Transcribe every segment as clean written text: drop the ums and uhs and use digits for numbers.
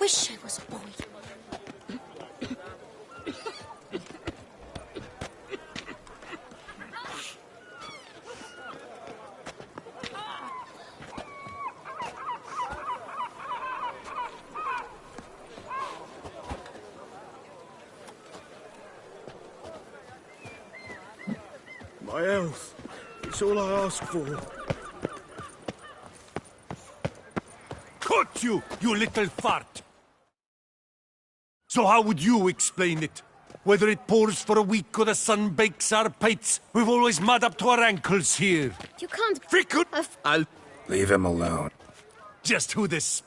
wish I was a boy. My health. It's all I ask for. Cut you, you little fart! So how would you explain it? Whether it pours for a week or the sun bakes our pates, we've always mud up to our ankles here. You can't... Frickle! I'll... Leave him alone. Just who this...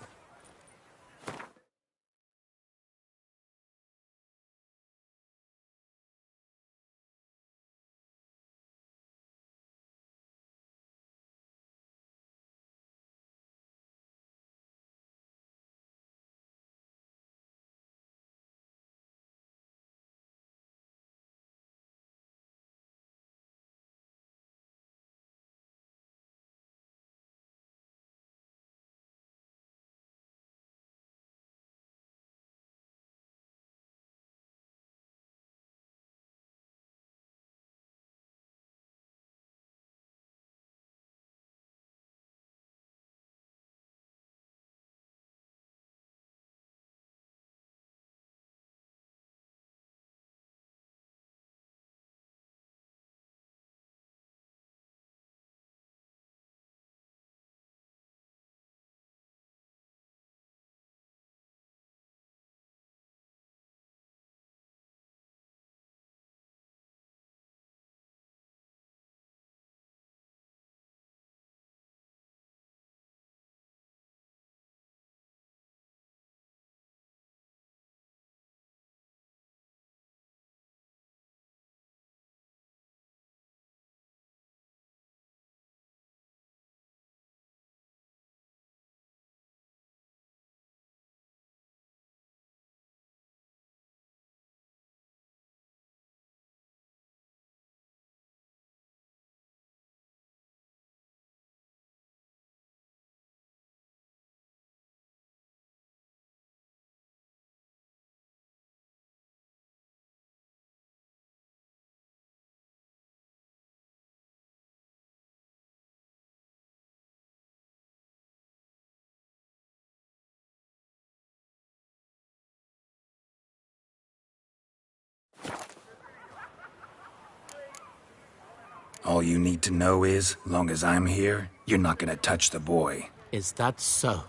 All you need to know is, long as I'm here, you're not gonna touch the boy. Is that so?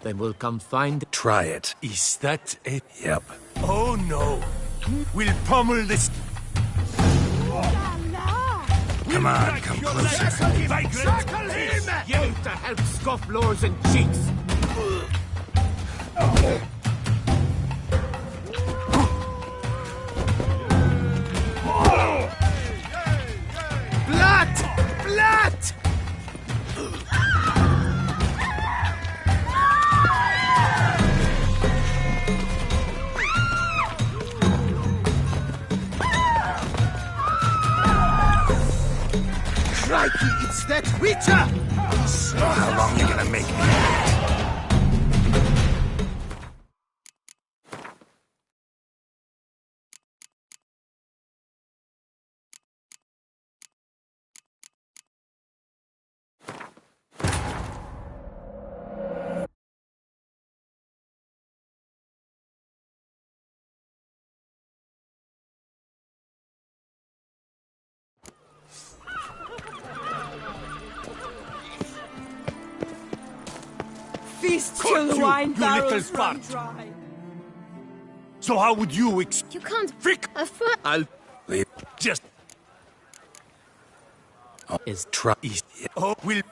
Then we'll come find... Try it. Is that it? Yep. Oh no! We'll pummel this... Come on, come closer. Circle him! Yell to help scofflores and cheats! Blood! Blood! Crikey, it's that Witcher! So how long you gonna make me wait? Feast Cut till the you, wine you barrels little run fart. dry. So how would you You can't... Frick! I'll... Leave. Just... Is Try. Oh, we'll...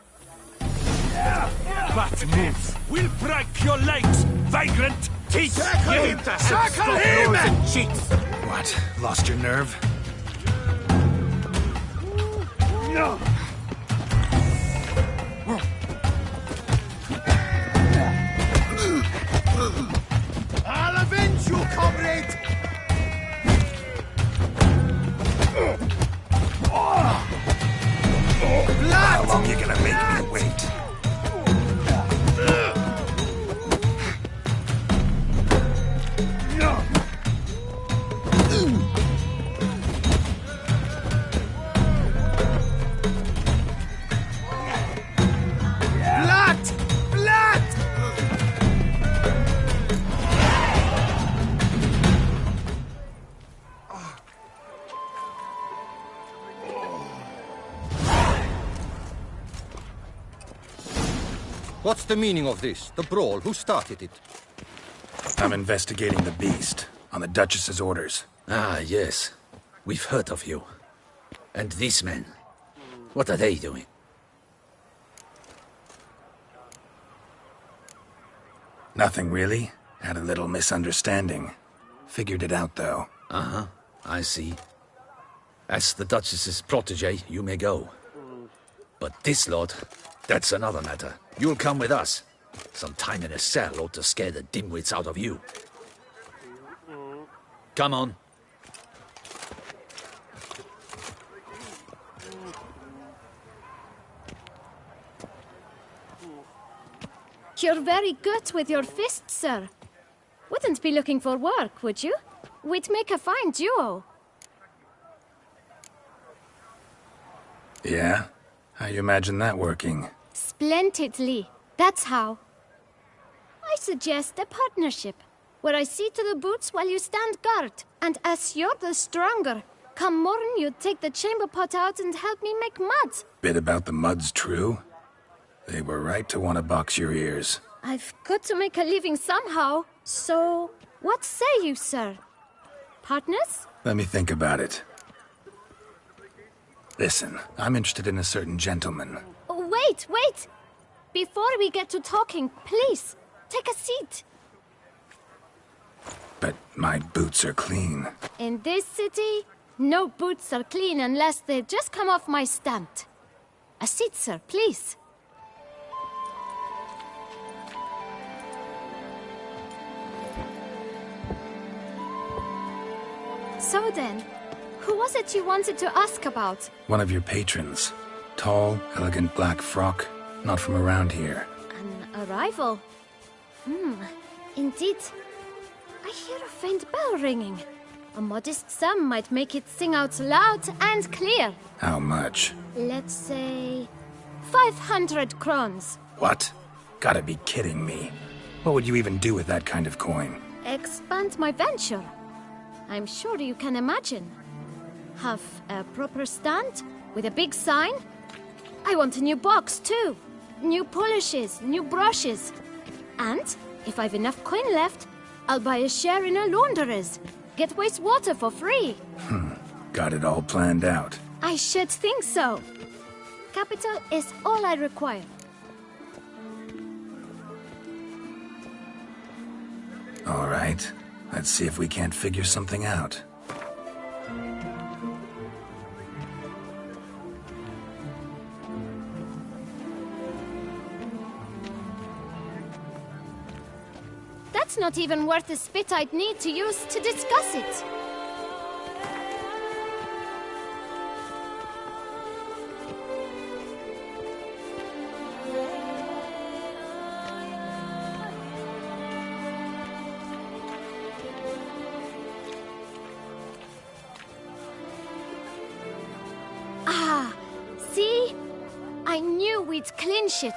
But move! We'll break your legs, vagrant! Teeth! Yell to help scofflores and cheats! What? Lost your nerve? No! I'll avenge you, comrade! How long you gonna make me wait? What's the meaning of this? The brawl? Who started it? I'm investigating the beast, on the Duchess's orders. Ah, yes. We've heard of you. And these men, what are they doing? Nothing really. Had a little misunderstanding. Figured it out, though. Uh-huh, I see. As the Duchess's protege, you may go. But this lot, that's another matter. You'll come with us. Some time in a cell ought to scare the dimwits out of you. Come on. You're very good with your fists, sir. Wouldn't be looking for work, would you? We'd make a fine duo. Yeah? How you imagine that working? Splendidly. That's how. I suggest a partnership, where I see to the boots while you stand guard. And as you're the stronger, come morn you take the chamber pot out and help me make mud. Bit about the mud's true? They were right to want to box your ears. I've got to make a living somehow. So, what say you, sir? Partners? Let me think about it. Listen, I'm interested in a certain gentleman. Oh, wait! Before we get to talking, please, take a seat. But my boots are clean. In this city, no boots are clean unless they just come off my stamp. A seat, sir, please. So then, who was it you wanted to ask about? One of your patrons. Tall, elegant black frock. Not from around here. An arrival? Indeed. I hear a faint bell ringing. A modest sum might make it sing out loud and clear. How much? Let's say 500 crowns. What? Gotta be kidding me. What would you even do with that kind of coin? Expand my venture. I'm sure you can imagine. Have a proper stand with a big sign. I want a new box too. New polishes, new brushes. And if I've enough coin left, I'll buy a share in a launderer's. Get wastewater for free. Got it all planned out. I should think so. Capital is all I require. All right. Let's see if we can't figure something out. That's not even worth the spit I'd need to use to discuss it. Ah, see? I knew we'd clinch it.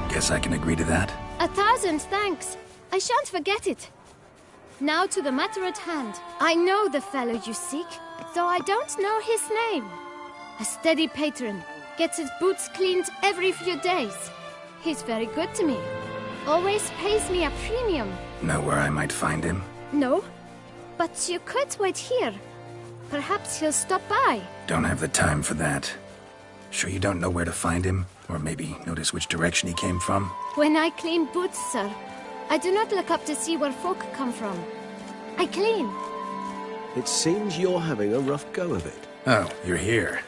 Guess I can agree to that. 1,000 thanks. I shan't forget it. Now to the matter at hand. I know the fellow you seek, though I don't know his name. A steady patron. Gets his boots cleaned every few days. He's very good to me. Always pays me a premium. Know where I might find him? No, but you could wait here. Perhaps he'll stop by. Don't have the time for that. Sure you don't know where to find him? Or maybe notice which direction he came from? When I clean boots, sir, I do not look up to see where folk come from. I clean. It seems you're having a rough go of it. Oh, you're here.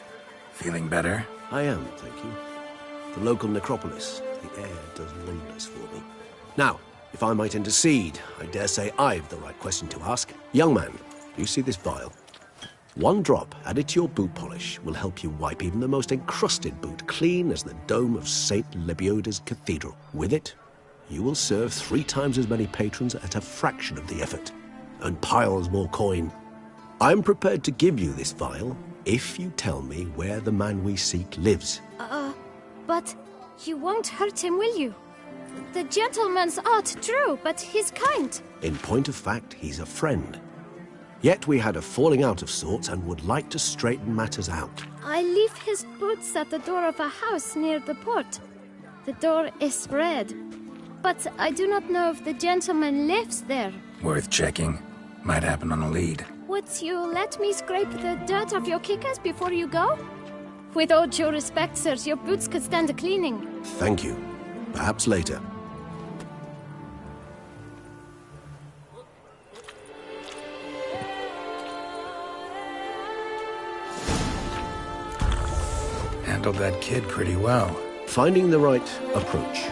Feeling better? I am, thank you. The local necropolis. The air does wonders for me. Now, if I might intercede, I dare say I've the right question to ask. Young man, do you see this vial? One drop added to your boot polish will help you wipe even the most encrusted boot clean as the dome of St. Lebioda's Cathedral. With it, you will serve 3 times as many patrons at a fraction of the effort, and piles more coin. I'm prepared to give you this vial if you tell me where the man we seek lives. But you won't hurt him, will you? The gentleman's art true, but he's kind. In point of fact, he's a friend. Yet we had a falling out of sorts and would like to straighten matters out. I leave his boots at the door of a house near the port. The door is red, but I do not know if the gentleman lives there. Worth checking. Might happen on a lead. Would you let me scrape the dirt off your kickers before you go? With all due respect, sirs, your boots could stand a cleaning. Thank you. Perhaps later. Handled that kid pretty well. Finding the right approach.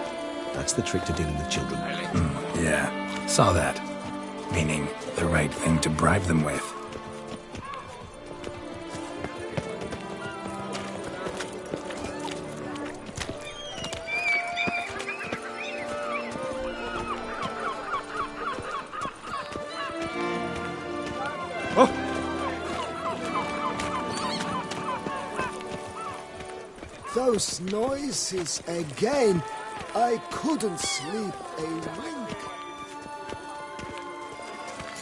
That's the trick to dealing with children. Yeah, saw that. Meaning, the right thing to bribe them with. Those noises again. I couldn't sleep a wink.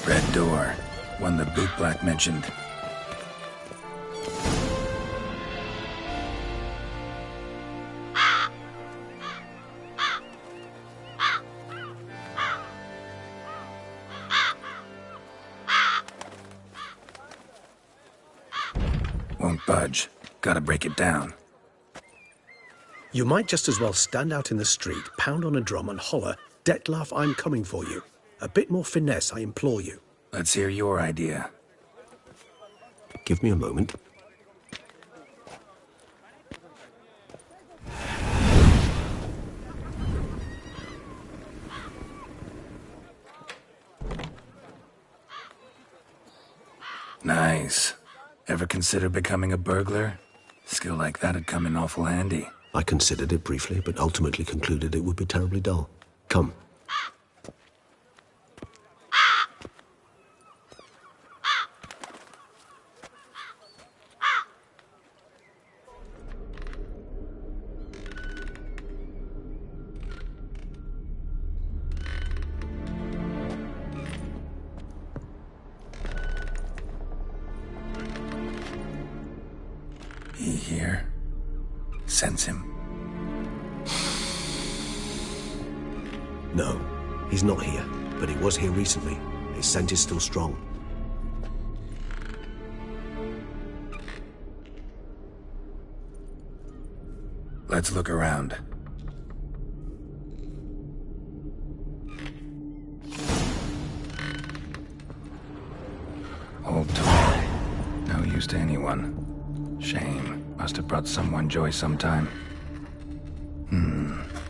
Red door. One the bootblack mentioned. Won't budge. Gotta break it down. You might just as well stand out in the street, pound on a drum and holler, "Dettlaff, I'm coming for you." A bit more finesse, I implore you. Let's hear your idea. Give me a moment. Nice. Ever consider becoming a burglar? Skill like that'd come in awful handy. I considered it briefly, but ultimately concluded it would be terribly dull. Come. He here? Sense him. No, he's not here, but he was here recently. His scent is still strong. Let's look around. Old toy. No use to anyone. Shame. Must have brought someone joy sometime.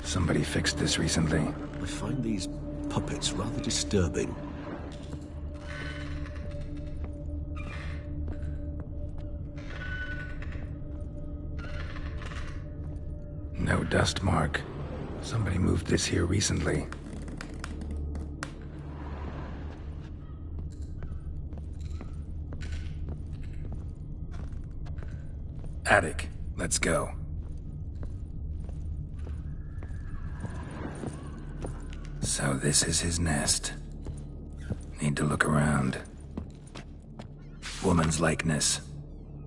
Somebody fixed this recently. I find these puppets rather disturbing. No dust mark. Somebody moved this here recently. Attic. Let's go. So this is his nest. Need to look around. Woman's likeness.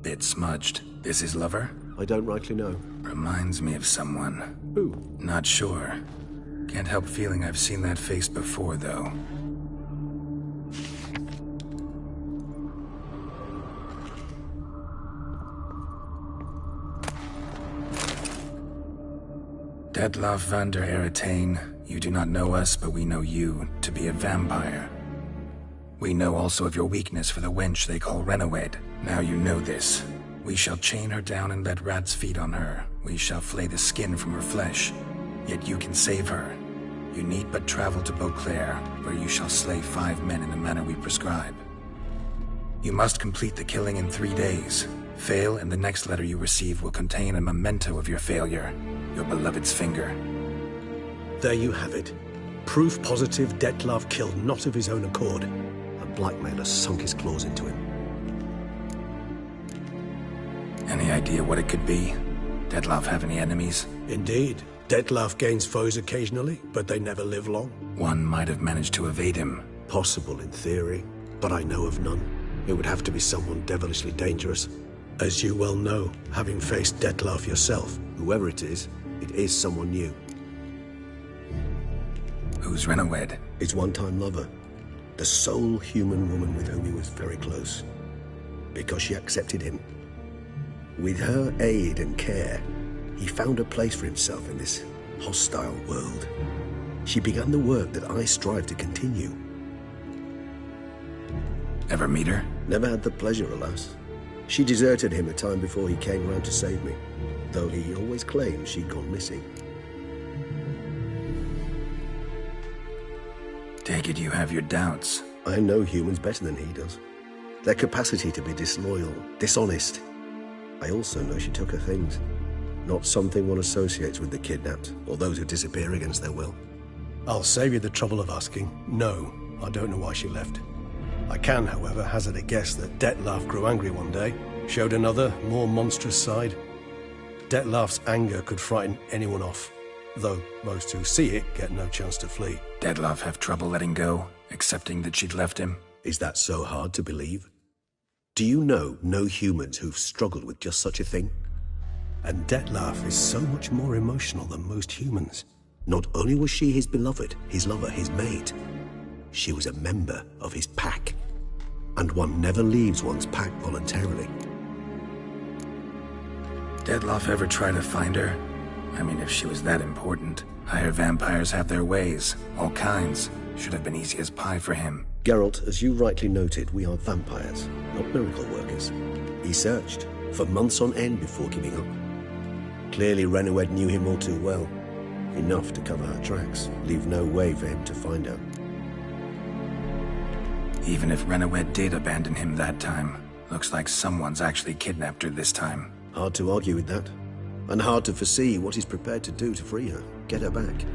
Bit smudged. This his lover? I don't rightly know. Reminds me of someone. Who? Not sure. Can't help feeling I've seen that face before, though. Dettlaff van der Eretain, you do not know us, but we know you to be a vampire. We know also of your weakness for the wench they call Renoed. Now you know this. We shall chain her down and let rats feed on her. We shall flay the skin from her flesh. Yet you can save her. You need but travel to Beauclair, where you shall slay 5 men in the manner we prescribe. You must complete the killing in 3 days. Fail, and the next letter you receive will contain a memento of your failure. Your beloved's finger. There you have it. Proof positive Dettlaff killed not of his own accord. A blackmailer sunk his claws into him. Any idea what it could be? Dettlaff have any enemies? Indeed. Dettlaff gains foes occasionally, but they never live long. One might have managed to evade him. Possible in theory, but I know of none. It would have to be someone devilishly dangerous. As you well know, having faced Dettlaff yourself, whoever it is someone new. Who's Renawed? His one-time lover. The sole human woman with whom he was very close. Because she accepted him. With her aid and care, he found a place for himself in this hostile world. She began the work that I strive to continue. Ever meet her? Never had the pleasure, alas. She deserted him a time before he came round to save me, though he always claimed she'd gone missing. Take it you have your doubts. I know humans better than he does. Their capacity to be disloyal, dishonest. I also know she took her things. Not something one associates with the kidnapped, or those who disappear against their will. I'll save you the trouble of asking. No, I don't know why she left. I can, however, hazard a guess that Dettlaff grew angry one day, showed another, more monstrous side. Dettlaff's anger could frighten anyone off, though most who see it get no chance to flee. Dettlaff have trouble letting go, accepting that she'd left him? Is that so hard to believe? Do you know no humans who've struggled with just such a thing? And Dettlaff is so much more emotional than most humans. Not only was she his beloved, his lover, his mate, she was a member of his pack. And one never leaves one's pack voluntarily. Dettlaff ever try to find her? I mean, if she was that important. Higher vampires have their ways, all kinds. Should have been easy as pie for him. Geralt, as you rightly noted, we are vampires, not miracle workers. He searched for months on end before giving up. Clearly Renawed knew him all too well. Enough to cover her tracks, leave no way for him to find her. Even if Renawed did abandon him that time, looks like someone's actually kidnapped her this time. Hard to argue with that. And hard to foresee what he's prepared to do to free her, get her back.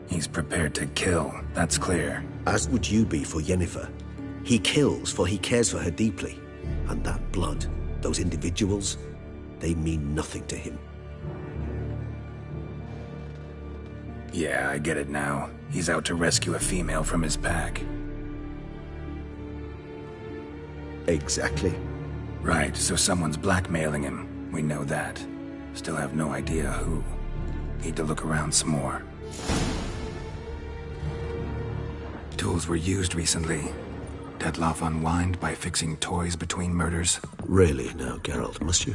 He's prepared to kill, that's clear. As would you be for Yennefer. He kills for he cares for her deeply. And that blood, those individuals, they mean nothing to him. Yeah, I get it now. He's out to rescue a female from his pack. Exactly. Right, so someone's blackmailing him. We know that. Still have no idea who. Need to look around some more. Tools were used recently. Dettlaff unwind by fixing toys between murders. Really now, Geralt, must you?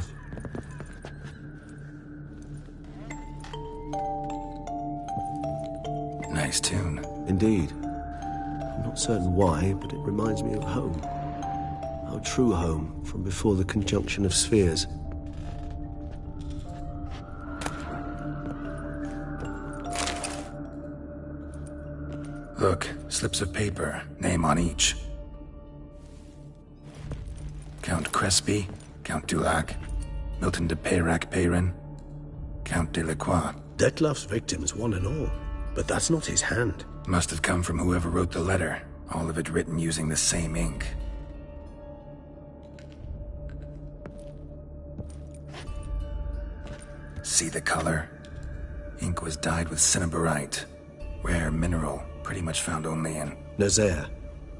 Nice tune. Indeed. I'm not certain why, but it reminds me of home. Our true home from before the conjunction of spheres. Look, slips of paper, name on each. Count Crespi, Count Dulac, Milton de Peyrac-Peyrin, Count Delacroix. Dettlaff's victims, one and all. But that's not his hand. Must have come from whoever wrote the letter. All of it written using the same ink. See the color? Ink was dyed with cinnabarite. Rare mineral, pretty much found only in Nazaire,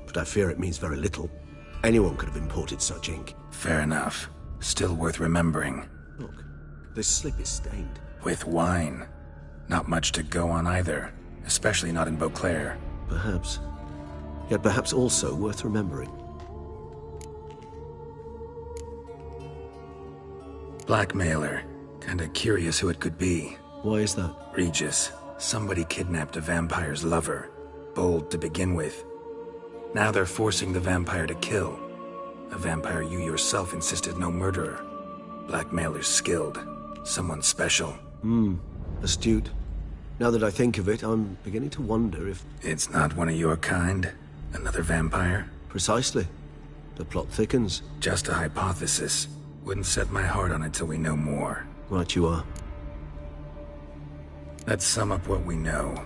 but I fear it means very little. Anyone could have imported such ink. Fair enough. Still worth remembering. Look, this slip is stained. With wine. Not much to go on either, especially not in Beauclair. Perhaps. Yet perhaps also worth remembering. Blackmailer. Kinda curious who it could be. Why is that? Regis. Somebody kidnapped a vampire's lover. Bold to begin with. Now they're forcing the vampire to kill. A vampire you yourself insisted no murderer. Blackmailer's skilled. Someone special. Astute. Now that I think of it, I'm beginning to wonder if... It's not one of your kind? Another vampire? Precisely. The plot thickens. Just a hypothesis. Wouldn't set my heart on it till we know more. Right you are. Let's sum up what we know.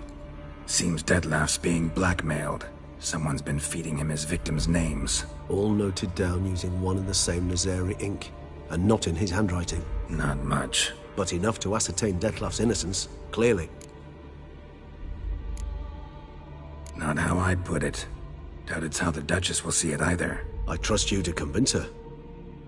Seems Dettlaff's being blackmailed. Someone's been feeding him his victims' names. All noted down using one and the same Nazari ink. And not in his handwriting. Not much. But enough to ascertain Dettlaff's innocence, clearly. Not how I'd put it. Doubt it's how the Duchess will see it either. I trust you to convince her.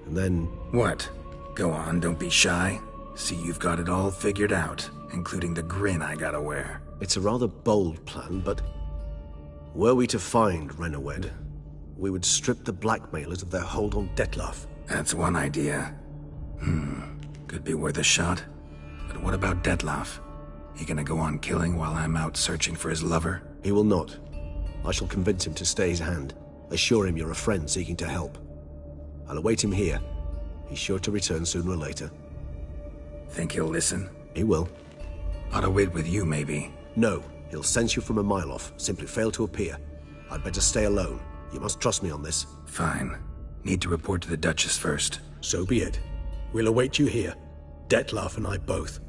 And then... What? Go on, don't be shy. See, you've got it all figured out, including the grin I gotta wear. It's a rather bold plan, but... were we to find Renawed, we would strip the blackmailers of their hold on Dettlaff. That's one idea. Could be worth a shot. But what about Dettlaff? He gonna go on killing while I'm out searching for his lover? He will not. I shall convince him to stay his hand. Assure him you're a friend seeking to help. I'll await him here. He's sure to return sooner or later. Think he'll listen? He will. Ought to wait with you, maybe. No, he'll sense you from a mile off. Simply fail to appear. I'd better stay alone. You must trust me on this. Fine. Need to report to the Duchess first. So be it. We'll await you here. Dettlaff and I both.